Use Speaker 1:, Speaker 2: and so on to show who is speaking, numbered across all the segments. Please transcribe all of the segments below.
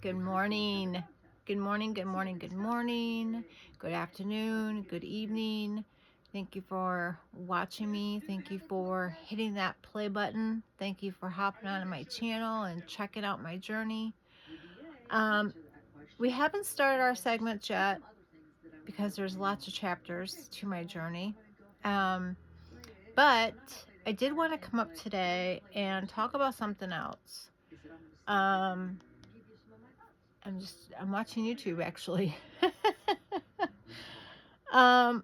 Speaker 1: Good morning. Good morning, good morning, good morning. Good afternoon, good evening. Thank you for watching me. Thank you for hitting that play button. Thank you for hopping onto my channel and checking out my journey. We haven't started our segments yet because there's lots of chapters to my journey. But I did want to come up today and talk about something else. I'm watching YouTube actually. um,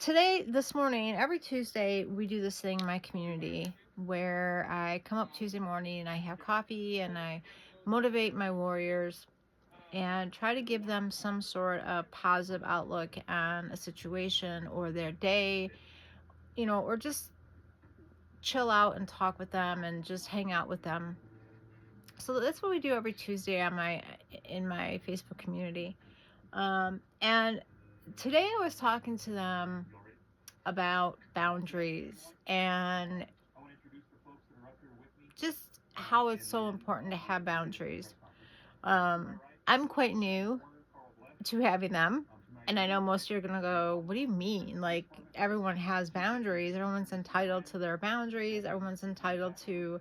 Speaker 1: this morning, every Tuesday, we do this thing in my community where I come up Tuesday morning and I have coffee and I motivate my warriors and try to give them some sort of positive outlook on a situation or their day, or just chill out and talk with them and just hang out with them. So that's what we do every Tuesday in my Facebook community. And today I was talking to them about boundaries and just how it's so important to have boundaries. I'm quite new to having them. And I know most of you are going to go, what do you mean? Like, everyone has boundaries. Everyone's entitled to their boundaries. Everyone's entitled to,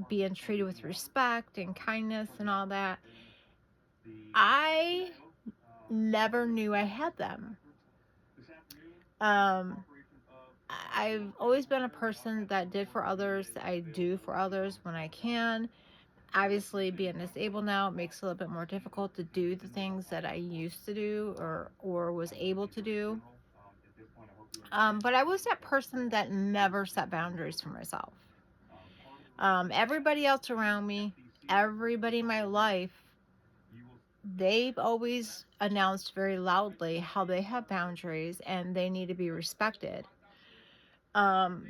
Speaker 1: being treated with respect and kindness and all that. I never knew I had them. I've always been a person that did for others. I do for others when I can. Obviously, being disabled now, it makes it a little bit more difficult to do the things that I used to do or was able to do. But I was that person that never set boundaries for myself. Everybody else around me, everybody in my life, they've always announced very loudly how they have boundaries and they need to be respected. And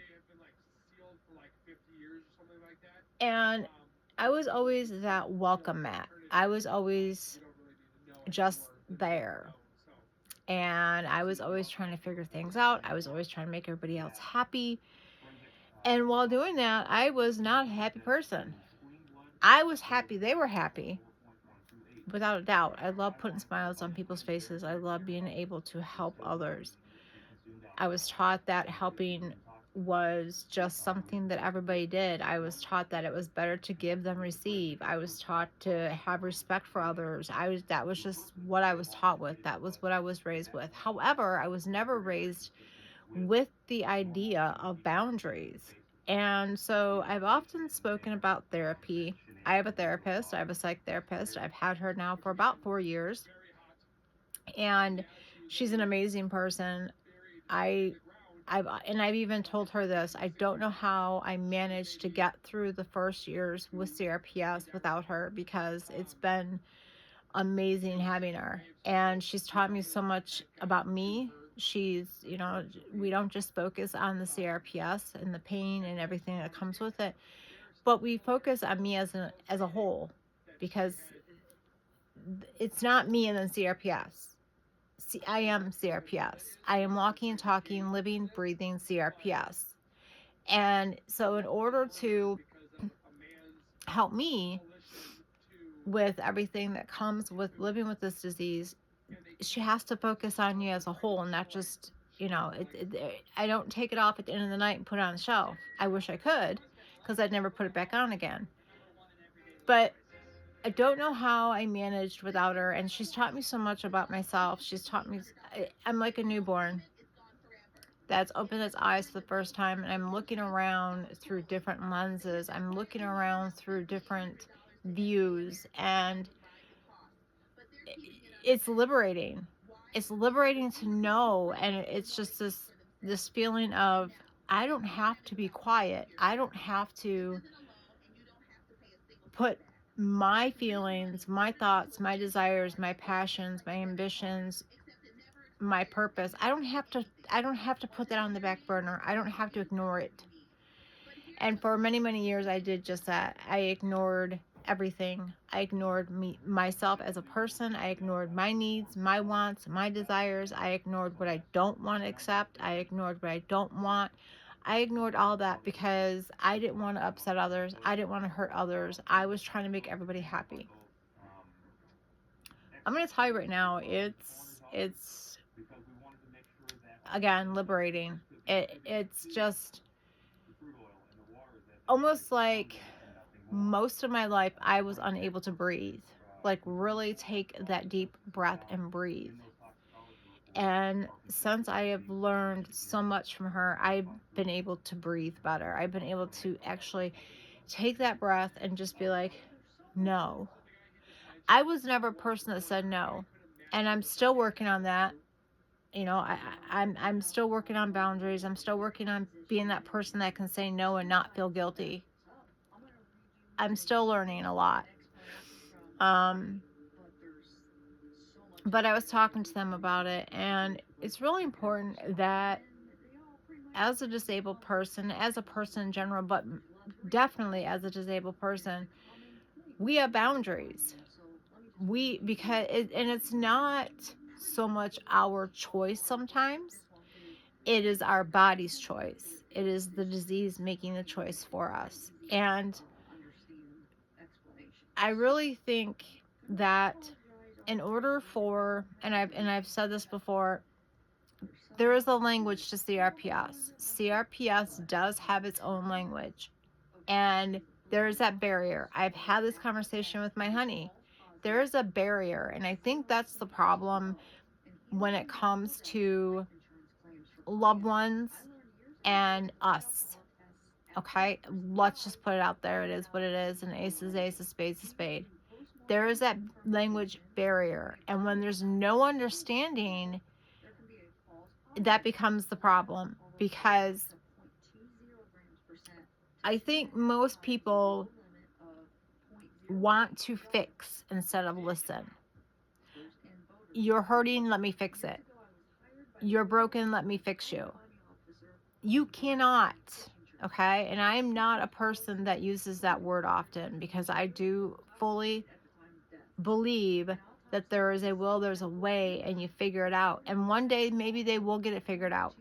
Speaker 1: I was always that welcome mat. I was always just there. And I was always trying to figure things out. I was always trying to make everybody else happy. And while doing that, I was not a happy person. I was happy they were happy, without a doubt. I love putting smiles on people's faces. I love being able to help others. I was taught that helping was just something that everybody did. I was taught that it was better to give than receive. I was taught to have respect for others. That was just what I was taught with. That was what I was raised with. However, I was never raised with the idea of boundaries. And so I've often spoken about therapy. I have a therapist. I have a psych therapist. I've had her now for about 4 years. And she's an amazing person. I've even told her this. I don't know how I managed to get through the first years with CRPS without her, because it's been amazing having her. And she's taught me so much about me. We don't just focus on the CRPS and the pain and everything that comes with it, but we focus on me as a whole, because it's not me and then CRPS. I am CRPS. I am walking and talking, living, breathing CRPS. And so in order to help me with everything that comes with living with this disease, she has to focus on you as a whole, and not just, I don't take it off at the end of the night and put it on the shelf. I wish I could, because I'd never put it back on again. But I don't know how I managed without her, and she's taught me so much about myself. She's taught me, I'm like a newborn that's opened its eyes for the first time, and I'm looking around through different lenses. I'm looking around through different views, and it's liberating. It's liberating to know, and it's just this feeling of, I don't have to be quiet. I don't have to put my feelings, my thoughts, my desires, my passions, my ambitions, my purpose. I don't have to put that on the back burner. I don't have to ignore it. And for many, many years, I did just that. I ignored everything. I ignored myself as a person. I ignored my needs, my wants, my desires. I ignored what I don't want to accept. I ignored what I don't want. I ignored all that because I didn't want to upset others. I didn't want to hurt others. I was trying to make everybody happy. I'm going to tell you right now, it's again liberating. It's just almost like most of my life I was unable to breathe. Like really take that deep breath and breathe. And since I have learned so much from her, I've been able to breathe better. I've been able to actually take that breath and just be like, no. I was never a person that said no. And I'm still working on that. You know, I'm still working on boundaries. I'm still working on being that person that can say no and not feel guilty. I'm still learning a lot. Um, but I was talking to them about it, and it's really important that as a disabled person, as a person in general, but definitely as a disabled person, we have boundaries. And it's not so much our choice sometimes, it is our body's choice. It is the disease making the choice for us. And I really think that in order for, and I've said this before, there is a language to CRPS. CRPS does have its own language. And there is that barrier. I've had this conversation with my honey. There is a barrier. And I think that's the problem when it comes to loved ones and us. Okay? Let's just put it out there. It is what it is. An ace is ace, a spade's a spade. There is that language barrier. And when there's no understanding, that becomes the problem. Because I think most people want to fix instead of listen. You're hurting, let me fix it. You're broken, let me fix you. You cannot, okay? And I am not a person that uses that word often because I do fully believe that there is a will, there's a way, and you figure it out. And one day maybe they will get it figured out.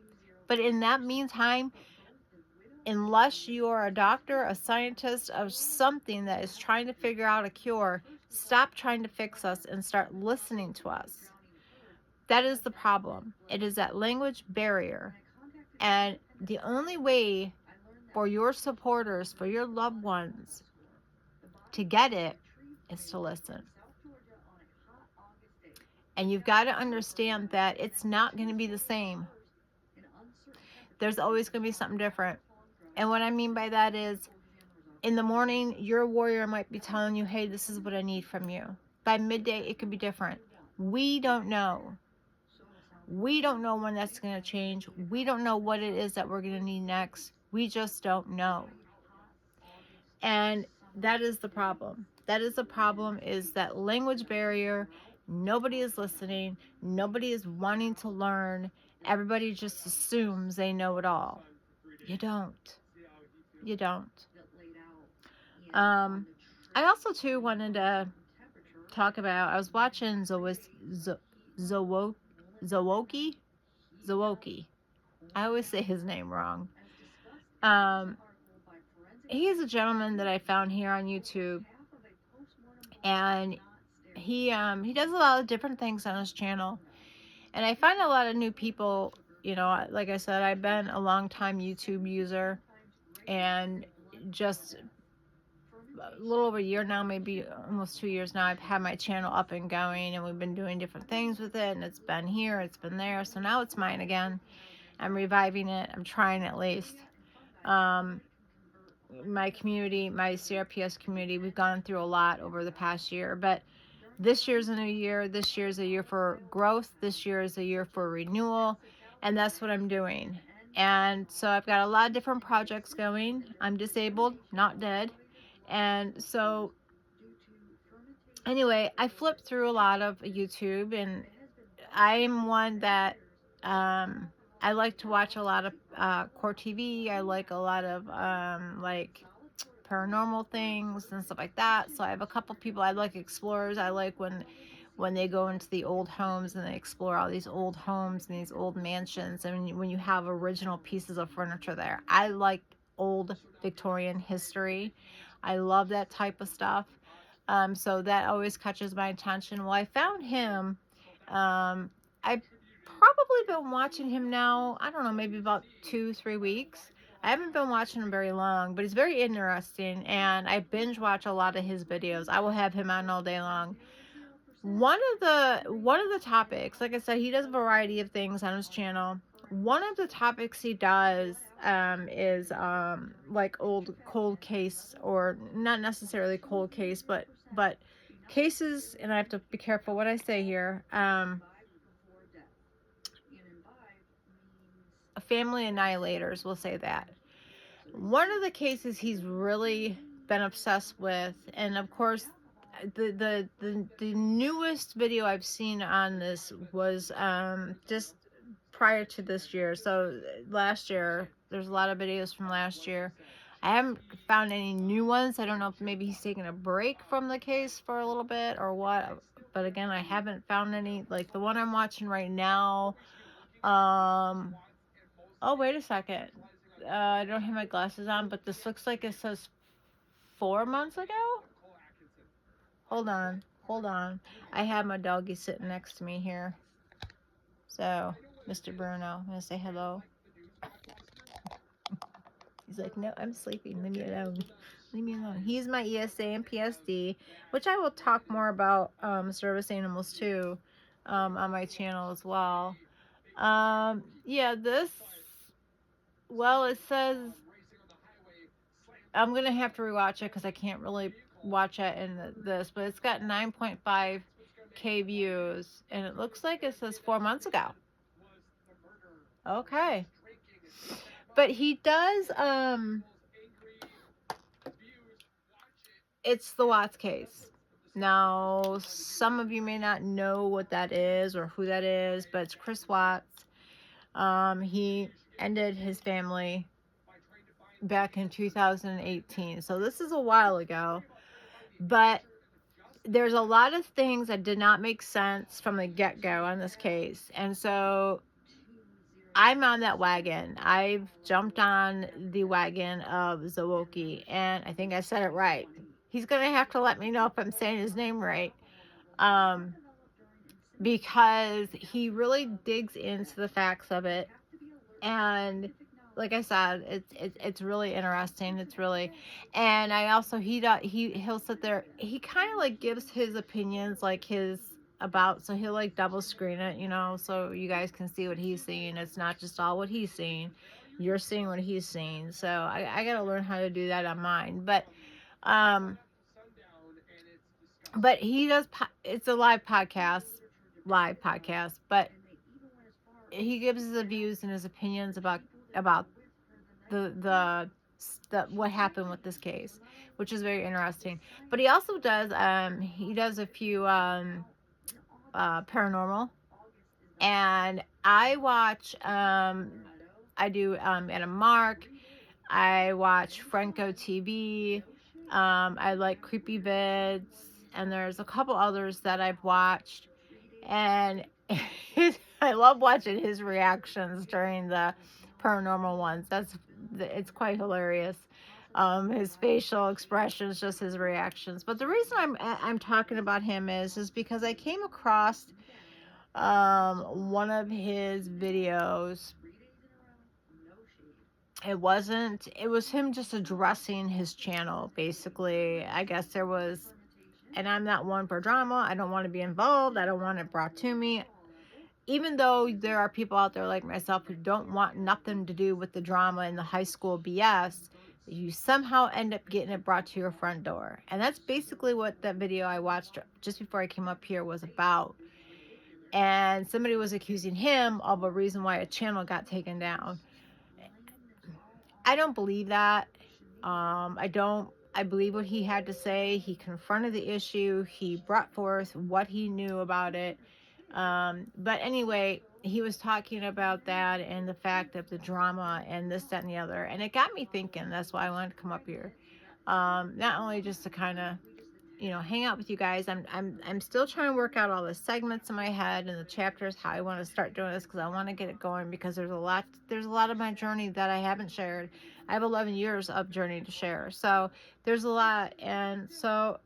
Speaker 1: But in that meantime, unless you are a doctor, a scientist, of something that is trying to figure out a cure, stop trying to fix us and start listening to us. That is the problem. It is that language barrier. And the only way for your supporters, for your loved ones to get it is to listen. And you've got to understand that it's not going to be the same. There's always going to be something different. And what I mean by that is, in the morning, your warrior might be telling you, hey, this is what I need from you. By midday, it could be different. We don't know. We don't know when that's going to change. We don't know what it is that we're going to need next. We just don't know. And that is the problem. That is the problem, is that language barrier. Nobody is listening. Nobody is wanting to learn. Everybody just assumes they know it all. You don't. You don't. I also, too, wanted to talk about, I was watching Zawoki. I always say his name wrong. He is a gentleman that I found here on YouTube, and he does a lot of different things on his channel, and I find a lot of new people. You know, like I said, I've been a long time YouTube user, and just a little over a year now, maybe almost 2 years now, I've had my channel up and going, and we've been doing different things with it, and it's been here, it's been there, so now it's mine again. I'm reviving it. I'm trying at least. My community, my CRPS community, we've gone through a lot over the past year, but this year's a new year. This year's a year for growth. This year is a year for renewal, and that's what I'm doing. And so I've got a lot of different projects going. I'm disabled, not dead. And so anyway, I flipped through a lot of YouTube, and I'm one that I like to watch a lot of core TV. I like a lot of like paranormal things and stuff like that. So I have a couple people. I like explorers. I like when they go into the old homes and they explore all these old homes and these old mansions, and when you have original pieces of furniture there. I like old Victorian history. I love that type of stuff. So that always catches my attention. Well, I found him. I've probably been watching him now, I don't know, maybe about 2, 3 weeks. I haven't been watching him very long, but he's very interesting, and I binge watch a lot of his videos. I will have him on all day long. One of the topics, like I said, he does a variety of things on his channel. One of the topics he does is like old cold case, or not necessarily cold case, but cases, and I have to be careful what I say here. Family annihilators, we'll say that. One of the cases he's really been obsessed with, and of course, the newest video I've seen on this was just prior to this year. So last year, there's a lot of videos from last year. I haven't found any new ones. I don't know if maybe he's taking a break from the case for a little bit or what. But again, I haven't found any. Like the one I'm watching right now. Um, oh, wait a second. I don't have my glasses on, but this looks like it says 4 months ago. Hold on. Hold on. I have my doggy sitting next to me here. So, Mr. Bruno, I'm going to say hello. He's like, no, I'm sleeping. Leave me alone. Leave me alone. He's my ESA and PSD, which I will talk more about service animals too on my channel as well. Yeah, this, well, it says, I'm going to have to rewatch it because I can't really watch it in this, but it's got 9.5K views, and it looks like it says 4 months ago. Okay. But he does, it's the Watts case. Now, some of you may not know what that is or who that is, but it's Chris Watts. He ended his family back in 2018. So this is a while ago. But there's a lot of things that did not make sense from the get-go on this case. And so I'm on that wagon. I've jumped on the wagon of Zawoki, and I think I said it right. He's going to have to let me know if I'm saying his name right. Because he really digs into the facts of it. And like I said, it's really interesting. It's really, and I also, he'll sit there, he kind of like gives his opinions, like his about, so he'll like double screen it, so you guys can see what he's seeing. It's not just all what he's seeing, you're seeing what he's seeing. So I gotta learn how to do that on mine. But he does, it's a live podcast, but he gives his views and his opinions about the what happened with this case, which is very interesting. But he also does a few paranormal, and I watch I do Anna Mark, I watch Franco TV, I like Creepy Vids, and there's a couple others that I've watched, and I love watching his reactions during the paranormal ones. It's quite hilarious. His facial expressions, just his reactions. But the reason I'm talking about him is because I came across one of his videos. It was him just addressing his channel, basically. I guess there was, and I'm not one for drama. I don't want to be involved. I don't want it brought to me. Even though there are people out there like myself who don't want nothing to do with the drama and the high school BS, you somehow end up getting it brought to your front door. And that's basically what that video I watched just before I came up here was about. And somebody was accusing him of a reason why a channel got taken down. I don't believe that. I believe what he had to say. He confronted the issue. He brought forth what he knew about it. But anyway, he was talking about that and the fact of the drama and this, that, and the other. And it got me thinking. That's why I wanted to come up here. Not only just to kind of, hang out with you guys. I'm still trying to work out all the segments in my head and the chapters, how I want to start doing this, because I want to get it going, because there's a lot of my journey that I haven't shared. I have 11 years of journey to share. So there's a lot. And so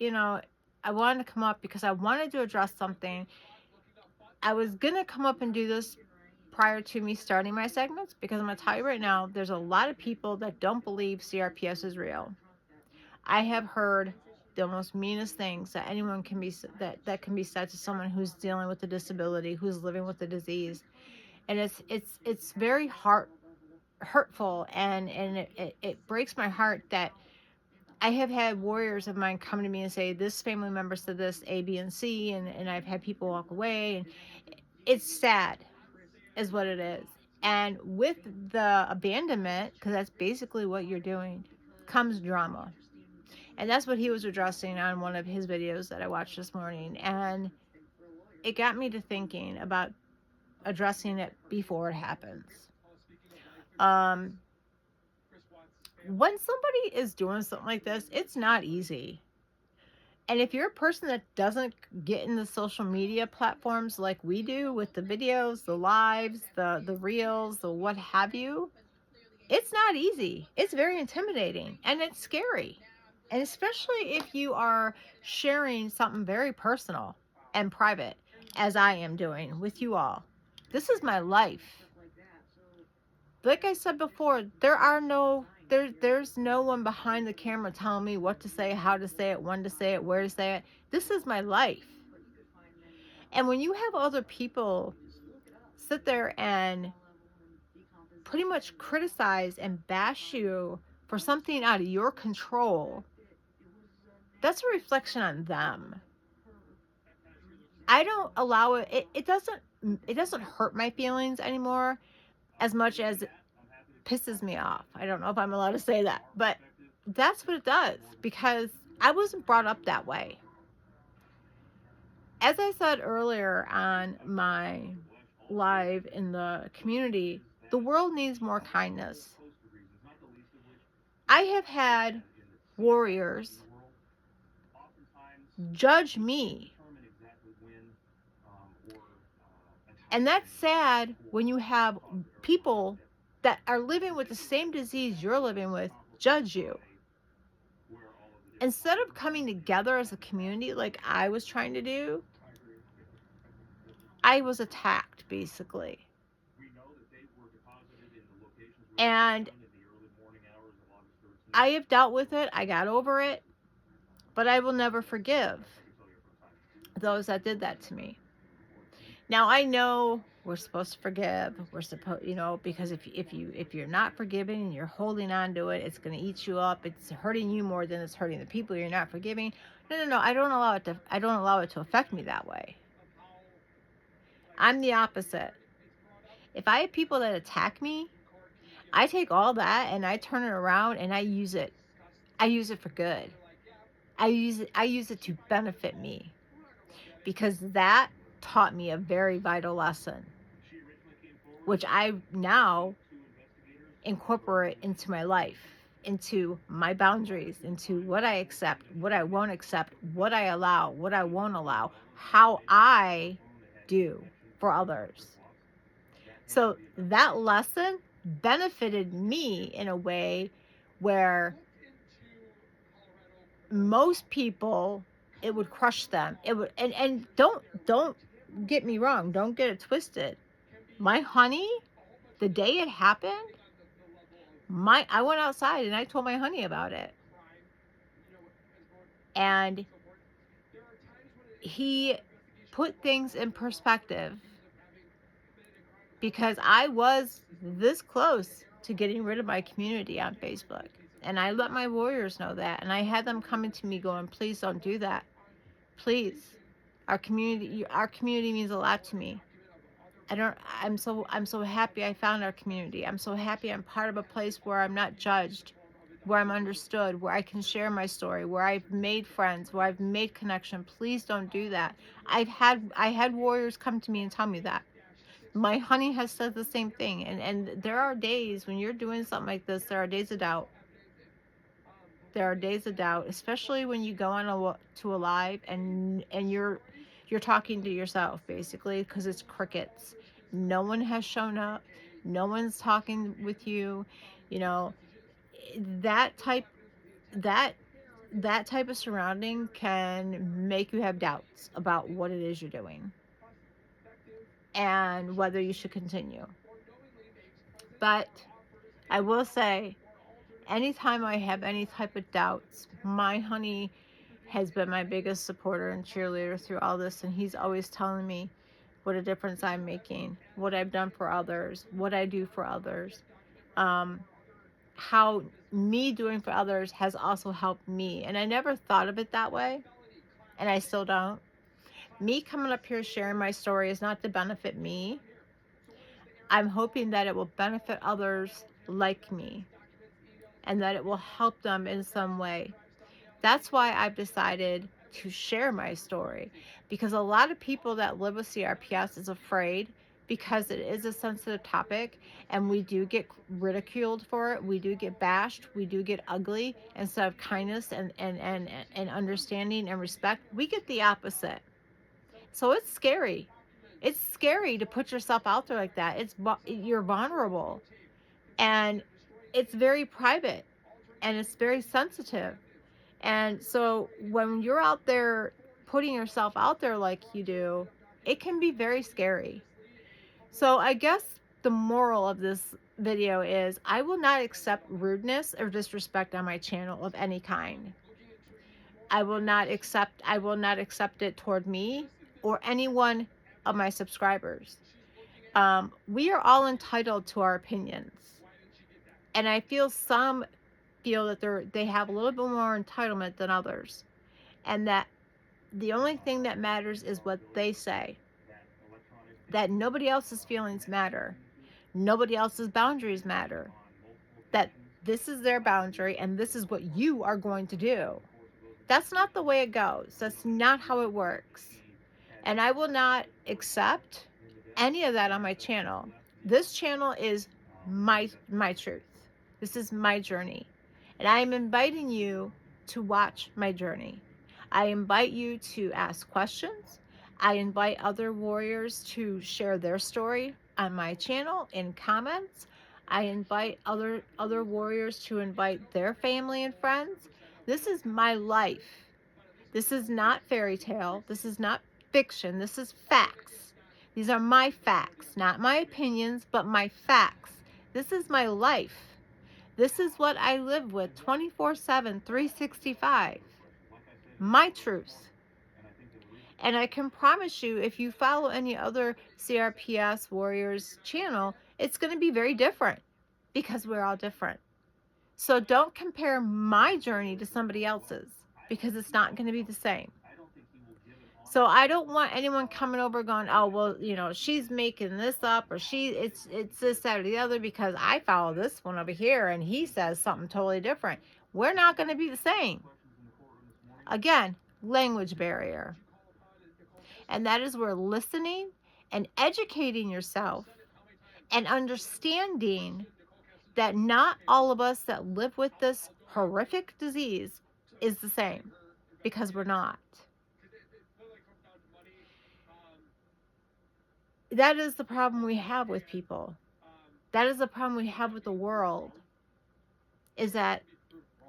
Speaker 1: you know, I wanted to come up because I wanted to address something. I was going to come up and do this prior to me starting my segments because I'm going to tell you right now, there's a lot of people that don't believe CRPS is real. I have heard the most meanest things that anyone can be that can be said to someone who's dealing with a disability, who's living with a disease, and it's very hurtful, and it breaks my heart that I have had warriors of mine come to me and say this family member said this A, B, and C, and I've had people walk away, and it's sad, is what it is. And with the abandonment, because that's basically what you're doing, comes drama. And that's what he was addressing on one of his videos that I watched this morning. And it got me to thinking about addressing it before it happens. Um, when somebody is doing something like this, it's not easy. And if you're a person that doesn't get in the social media platforms like we do with the videos, the lives, the reels, the what have you, it's not easy. It's very intimidating and it's scary. And especially if you are sharing something very personal and private, as I am doing with you all. This is my life. Like I said before, there's no one behind the camera telling me what to say, how to say it, when to say it, where to say it. This is my life. And when you have other people sit there and pretty much criticize and bash you for something out of your control, that's a reflection on them. I don't allow it doesn't hurt my feelings anymore as much as it pisses me off. I don't know if I'm allowed to say that, but that's what it does because I wasn't brought up that way. As I said earlier on my live in the community, the world needs more kindness. I have had warriors judge me. And that's sad when you have people that are living with the same disease you're living with judge you. Instead of coming together as a community like I was trying to do, I was attacked basically. And I have dealt with it. I got over it. But I will never forgive those that did that to me. Now I know we're supposed to forgive. We're supposed, because if you're not forgiving and you're holding on to it, it's going to eat you up. It's hurting you more than it's hurting the people you're not forgiving. No. I don't allow it to affect me that way. I'm the opposite. If I have people that attack me, I take all that and I turn it around and I use it. I use it for good. I use it to benefit me because that taught me a very vital lesson, which I now incorporate into my life, into my boundaries, into what I accept, what I won't accept, what I allow, what I won't allow, how I do for others. So that lesson benefited me in a way where most people, it would crush them. It would, and don't get me wrong, don't get it twisted. My honey, the day it happened, I went outside and I told my honey about it. And he put things in perspective because I was this close to getting rid of my community on Facebook. And I let my warriors know that. And I had them coming to me going, please don't do that. Please. Our community means a lot to me. I'm so happy I found our community. I'm so happy I'm part of a place where I'm not judged, where I'm understood, where I can share my story, where I've made friends, where I've made connection. Please don't do that. I had warriors come to me and tell me that. My honey has said the same thing. And there are days when you're doing something like this, there are days of doubt. There are days of doubt, especially when you go on to a live and you're talking to yourself basically because it's crickets. No one has shown up. No one's talking with you. You know that type that that type of surrounding can make you have doubts about what it is you're doing and whether you should continue. But I will say, anytime I have any type of doubts, my honey has been my biggest supporter and cheerleader through all this, and he's always telling me what a difference I'm making, what I've done for others, what I do for others, how me doing for others has also helped me. And I never thought of it that way, and I still don't. Me coming up here sharing my story is not to benefit me. I'm hoping that it will benefit others like me and that it will help them in some way. That's why I've decided to share my story, because a lot of people that live with CRPS is afraid, because it is a sensitive topic and we do get ridiculed for it. We do get bashed. We do get ugly. Instead of kindness and understanding and respect, we get the opposite. So it's scary. It's scary to put yourself out there like that. You're vulnerable, and it's very private, and it's very sensitive. And so when you're out there putting yourself out there like you do, it can be very scary. So I guess the moral of this video is I will not accept rudeness or disrespect on my channel of any kind. I will not accept it toward me or anyone of my subscribers. We are all entitled to our opinions. And I feel some feel that they have a little bit more entitlement than others. And that the only thing that matters is what they say. That nobody else's feelings matter. Nobody else's boundaries matter. That this is their boundary and this is what you are going to do. That's not the way it goes. That's not how it works. And I will not accept any of that on my channel. This channel is my truth. This is my journey. And I am inviting you to watch my journey. I invite you to ask questions. I invite other warriors to share their story on my channel in comments. I invite other warriors to invite their family and friends. This is my life. This is not fairy tale. This is not fiction. This is facts. These are my facts, not my opinions, but my facts. This is my life. This is what I live with 24/7, 365. My truth. And I can promise you, if you follow any other CRPS Warriors channel, it's going to be very different, because we're all different. So don't compare my journey to somebody else's, because it's not going to be the same. So I don't want anyone coming over going, oh, well, she's making this up, or it's this, that, or the other, because I follow this one over here and he says something totally different. We're not going to be the same. Again, language barrier. And that is where listening and educating yourself and understanding that not all of us that live with this horrific disease is the same, because we're not. That is the problem we have with people. That is the problem we have with the world, is that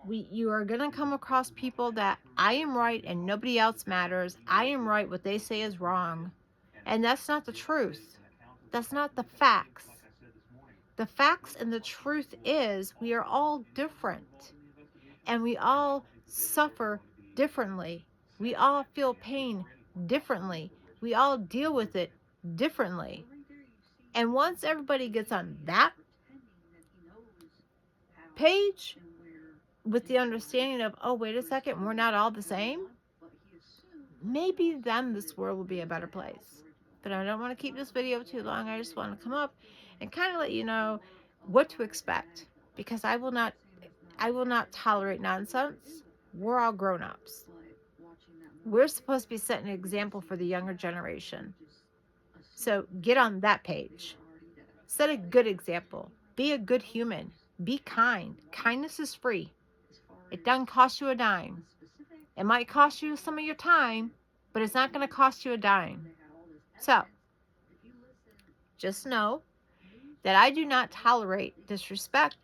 Speaker 1: you are going to come across people that I am right and nobody else matters. I am right. What they say is wrong. And that's not the truth. That's not the facts. The facts and the truth is we are all different, and we all suffer differently. We all feel pain differently. We all deal with it differently. And once everybody gets on that page with the understanding of, oh, wait a second, we're not all the same, maybe then this world will be a better place. But I don't want to keep this video too long. I just want to come up and kind of let you know what to expect, because I will not tolerate nonsense. We're all grown-ups. We're supposed to be setting an example for the younger generation. So get on that page. Set a good example. Be a good human. Be kind. Kindness is free. It doesn't cost you a dime. It might cost you some of your time, but it's not going to cost you a dime. So just know that I do not tolerate disrespect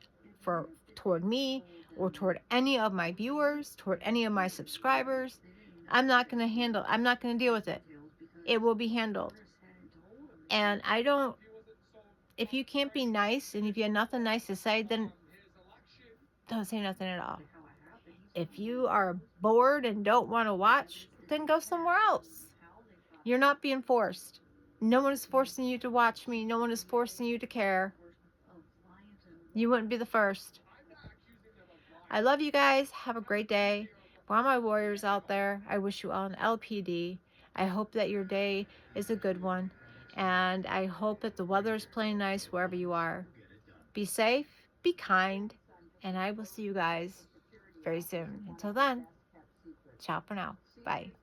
Speaker 1: toward me or toward any of my viewers, toward any of my subscribers. I'm not going to deal with it. It will be handled. And if you can't be nice and if you have nothing nice to say, then don't say nothing at all. If you are bored and don't want to watch, then go somewhere else. You're not being forced. No one is forcing you to watch me. No one is forcing you to care. You wouldn't be the first. I love you guys. Have a great day. For all my warriors out there, I wish you all an LPD. I hope that your day is a good one. And I hope that the weather is playing nice wherever you are. Be safe, be kind, and I will see you guys very soon. Until then, ciao for now. Bye.